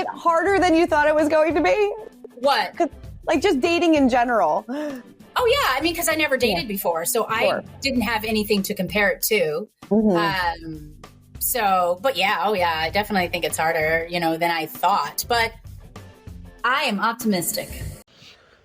harder than you thought it was going to be? What? Like just dating in general. Oh yeah, I mean, because I never dated before, so I didn't have anything to compare it to. But yeah, I definitely think it's harder, than I thought. But I am optimistic.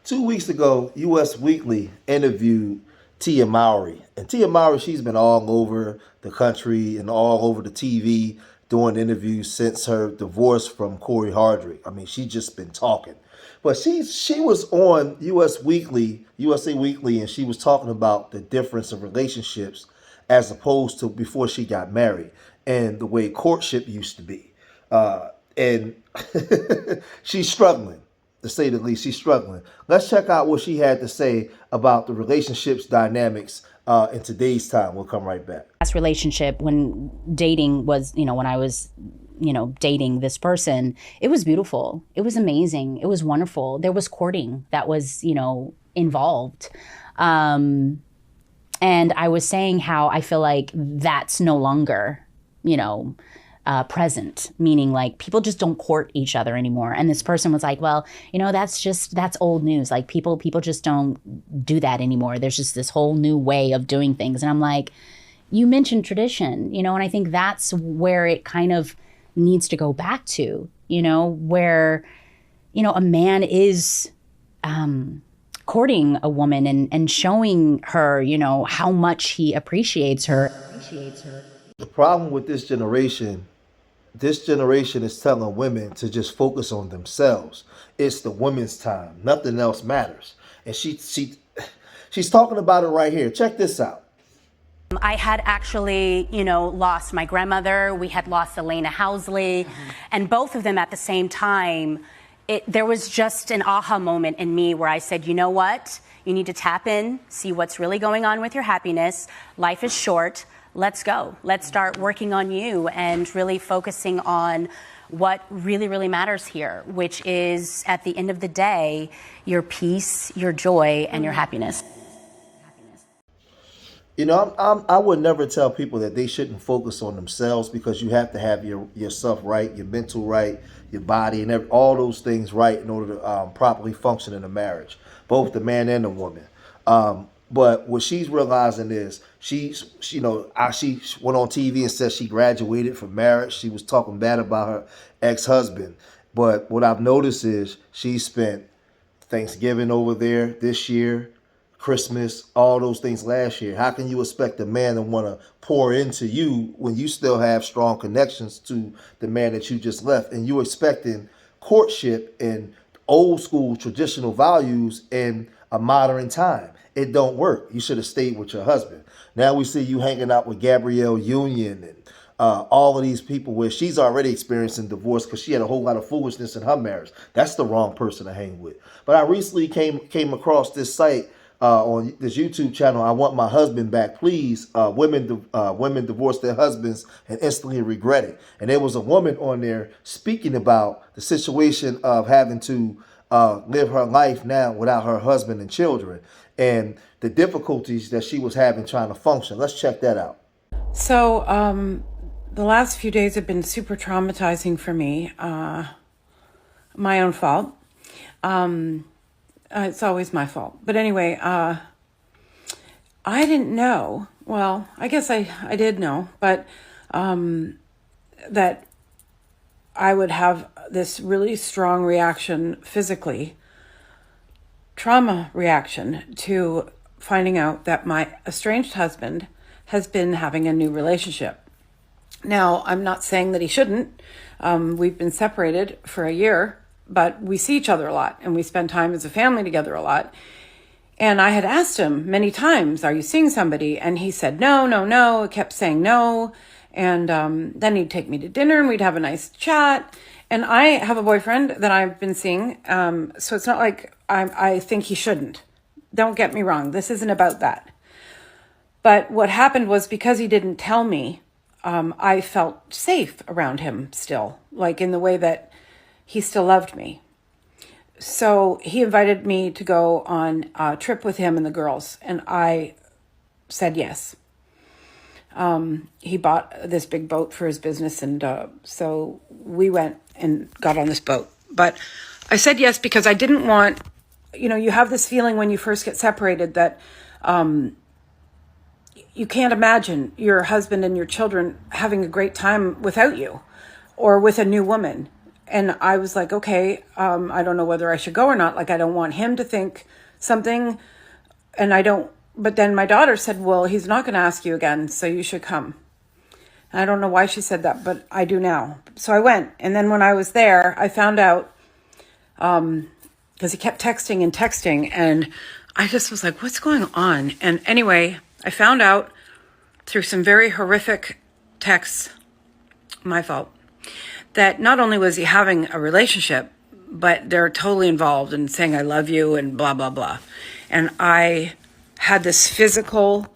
2 weeks ago, US Weekly interviewed Tia Mowry. And Tia Mowry, she's been all over the country and all over the TV doing interviews since her divorce from Cory Hardict. I mean, she's just been talking. But she was on USA Weekly, and she was talking about the difference of relationships as opposed to before she got married and the way courtship used to be. And she's struggling, to say the least. She's struggling. Let's check out what she had to say about the relationships dynamics in today's time. We'll come right back. Last relationship, when dating was, when I was, dating this person, it was beautiful. It was amazing. It was wonderful. There was courting that was, involved. And I was saying how I feel like that's no longer, present, meaning like people just don't court each other anymore. And this person was like, well, that's old news. Like people just don't do that anymore. There's just this whole new way of doing things. And I'm like, you mentioned tradition, and I think that's where it kind of needs to go back to, where, a man is courting a woman and showing her, how much he appreciates her. The problem with this generation is telling women to just focus on themselves. It's the women's time. Nothing else matters. And she's talking about it right here. Check this out. I had actually, lost my grandmother. We had lost Elena Housley. And both of them at the same time, there was just an aha moment in me where I said, you know what? You need to tap in, see what's really going on with your happiness. Life is short. Let's go. Let's start working on you and really focusing on what really, really matters here, which is, at the end of the day, your peace, your joy, and your happiness. I would never tell people that they shouldn't focus on themselves, because you have to have yourself right, your mental right, your body, and all those things right in order to properly function in a marriage, both the man and the woman. But what she's realizing is she went on TV and said she graduated from marriage. She was talking bad about her ex-husband. But what I've noticed is she spent Thanksgiving over there this year, Christmas, all those things last year. How can you expect a man to want to pour into you when you still have strong connections to the man that you just left, and you're expecting courtship and old school traditional values in a modern time? It don't work. You should have stayed with your husband. Now we see you hanging out with Gabrielle Union and all of these people where she's already experiencing divorce because she had a whole lot of foolishness in her marriage. That's the wrong person to hang with. But I recently came across this site on this YouTube channel. I Want My Husband Back, Please. Women divorce their husbands and instantly regret it. And there was a woman on there speaking about the situation of having to live her life now without her husband and children, and the difficulties that she was having trying to function. Let's check that out. So the last few days have been super traumatizing for me. My own fault. It's always my fault. But anyway, I didn't know. Well, I guess I did know, but that I would have this really strong reaction physically, trauma reaction, to finding out that my estranged husband has been having a new relationship. Now, I'm not saying that he shouldn't. We've been separated for a year, but we see each other a lot and we spend time as a family together a lot. And I had asked him many times, are you seeing somebody? And he said, no. I kept saying no. And then he'd take me to dinner and we'd have a nice chat. And I have a boyfriend that I've been seeing. So it's not like I think he shouldn't. Don't get me wrong. This isn't about that. But what happened was, because he didn't tell me, I felt safe around him still, like in the way that he still loved me. So he invited me to go on a trip with him and the girls, and I said yes. He bought this big boat for his business, and so we went and got on this boat. But I said yes because I didn't want, you have this feeling when you first get separated that you can't imagine your husband and your children having a great time without you or with a new woman. And I was like, okay, I don't know whether I should go or not. Like, I don't want him to think something, and I don't. But then my daughter said, well, he's not going to ask you again, so you should come. And I don't know why she said that, but I do now. So I went. And then when I was there, I found out, because he kept texting, and I just was like, what's going on? And anyway, I found out through some very horrific texts, my fault, that not only was he having a relationship, but they're totally involved in saying, I love you and blah, blah, blah. And I had this physical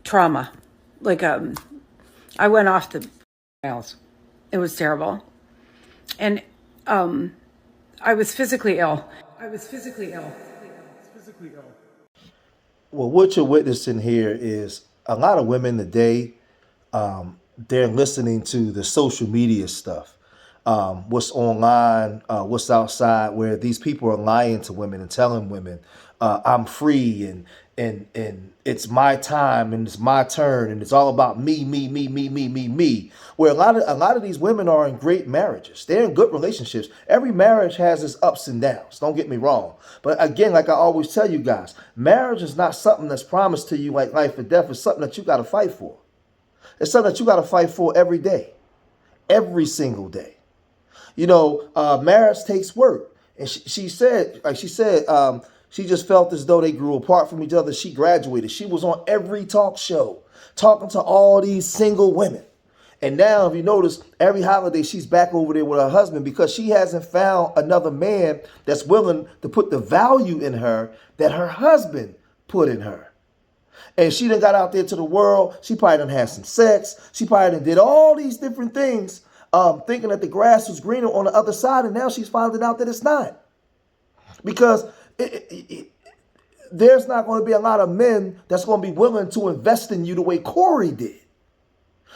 trauma. Like, I went off the rails. It was terrible. And I was physically ill. Well, what you're witnessing here is a lot of women today, they're listening to the social media stuff, what's online, what's outside, where these people are lying to women and telling women, I'm free and it's my time and it's my turn and it's all about me, me, me, me, me, me, me. Where a lot of these women are in great marriages. They're in good relationships. Every marriage has its ups and downs. Don't get me wrong. But again, like I always tell you guys, marriage is not something that's promised to you like life or death. It's something that you got to fight for. It's something that you got to fight for every day, every single day. Marriage takes work. And she said, she just felt as though they grew apart from each other. She graduated. She was on every talk show talking to all these single women. And now, if you notice, every holiday she's back over there with her husband because she hasn't found another man that's willing to put the value in her that her husband put in her. And she done got out there to the world. She probably done had some sex. She probably done did all these different things, thinking that the grass was greener on the other side. And now she's finding out that it's not. Because there's not going to be a lot of men that's going to be willing to invest in you the way Cory did.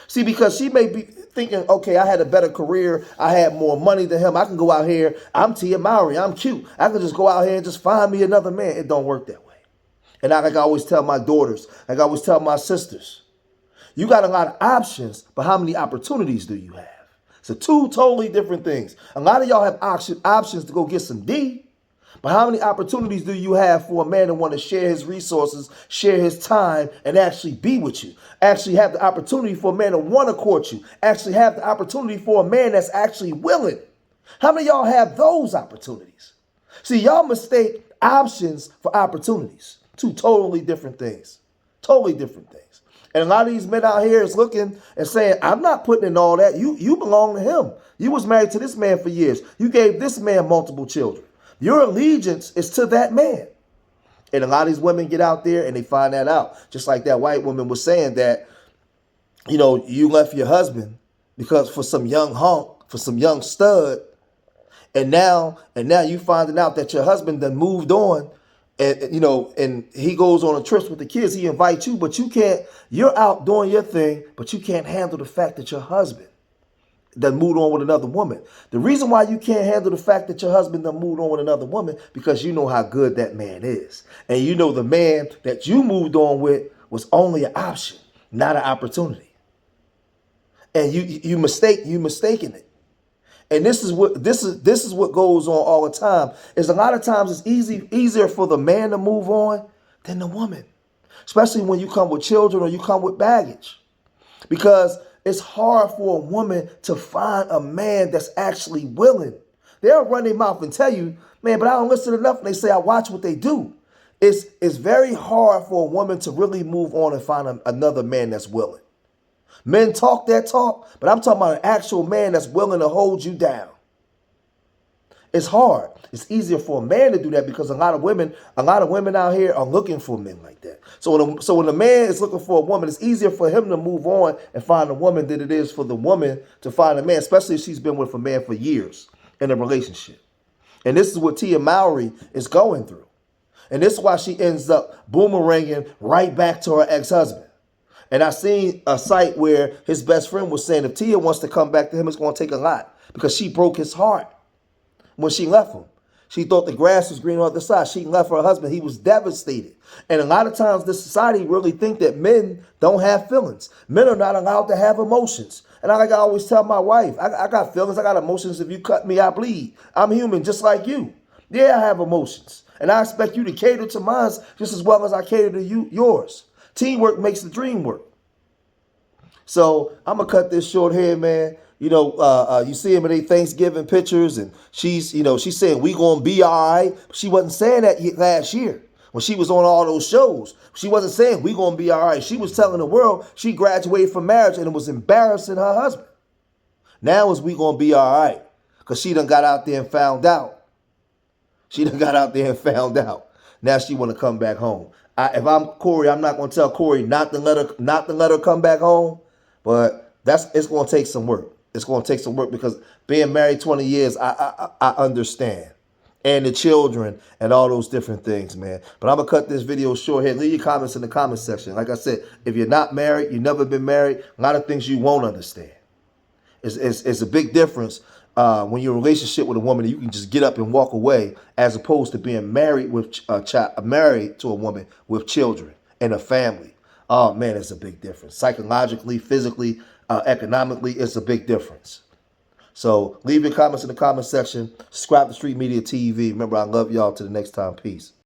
See, because she may be thinking, okay, I had a better career. I had more money than him. I can go out here. I'm Tia Mowry. I'm cute. I can just go out here and just find me another man. It don't work that way. And like I always tell my daughters, like I always tell my sisters, you got a lot of options, but how many opportunities do you have? So two totally different things. A lot of y'all have options to go get some D. But how many opportunities do you have for a man to want to share his resources, share his time, and actually be with you? Actually have the opportunity for a man to want to court you. Actually have the opportunity for a man that's actually willing. How many of y'all have those opportunities? See, y'all mistake options for opportunities. Two totally different things. Totally different things. And a lot of these men out here is looking and saying, I'm not putting in all that. You belong to him. You was married to this man for years. You gave this man multiple children. Your allegiance is to that man. And a lot of these women get out there and they find that out. Just like that white woman was saying that, you left your husband because for some young hunk, for some young stud. And now you finding out that your husband done moved on and he goes on a trip with the kids. He invites you, but you can't, you're out doing your thing, but you can't handle the fact that your husband done moved on with another woman. The reason why you can't handle the fact that your husband done moved on with another woman, because you know how good that man is. And you know the man that you moved on with was only an option, not an opportunity. And you mistaken it. And this is what goes on all the time. Is a lot of times it's easier for the man to move on than the woman. Especially when you come with children or you come with baggage. Because it's hard for a woman to find a man that's actually willing. They'll run their mouth and tell you, man, but I don't listen enough. And they say, I watch what they do. It's very hard for a woman to really move on and find another man that's willing. Men talk that talk, but I'm talking about an actual man that's willing to hold you down. It's hard. It's easier for a man to do that because a lot of women out here are looking for men like that. So when a man is looking for a woman, it's easier for him to move on and find a woman than it is for the woman to find a man, especially if she's been with a man for years in a relationship. And this is what Tia Mowry is going through. And this is why she ends up boomeranging right back to her ex-husband. And I seen a site where his best friend was saying if Tia wants to come back to him, it's going to take a lot because she broke his heart when she left him. She thought the grass was greener on the other side. She left her husband. He was devastated. And a lot of times this society really think that men don't have feelings. Men are not allowed to have emotions. And like I always tell my wife, I got feelings. I got emotions. If you cut me, I bleed. I'm human just like you. Yeah, I have emotions. And I expect you to cater to mine just as well as I cater to yours. Teamwork makes the dream work. So I'm going to cut this short here, man. You know, you see him in their Thanksgiving pictures, and she's saying we gonna be all right. She wasn't saying that last year when she was on all those shows. She wasn't saying we gonna be all right. She was telling the world she graduated from marriage and it was embarrassing her husband. Now is we gonna be all right because she done got out there and found out. She done got out there and found out. Now she want to come back home. If I'm Cory, I'm not gonna tell Cory not to let her come back home, but it's gonna take some work. It's going to take some work because being married 20 years, I understand. And the children and all those different things, man. But I'm going to cut this video short here. Leave your comments in the comment section. Like I said, if you're not married, you've never been married, a lot of things you won't understand. It's a big difference when you're in a relationship with a woman and you can just get up and walk away as opposed to being married married to a woman with children and a family. Oh, man, it's a big difference. Psychologically, physically, economically, it's a big difference. So leave your comments in the comment section. Subscribe to Street Media TV. Remember, I love y'all. Till the next time. Peace.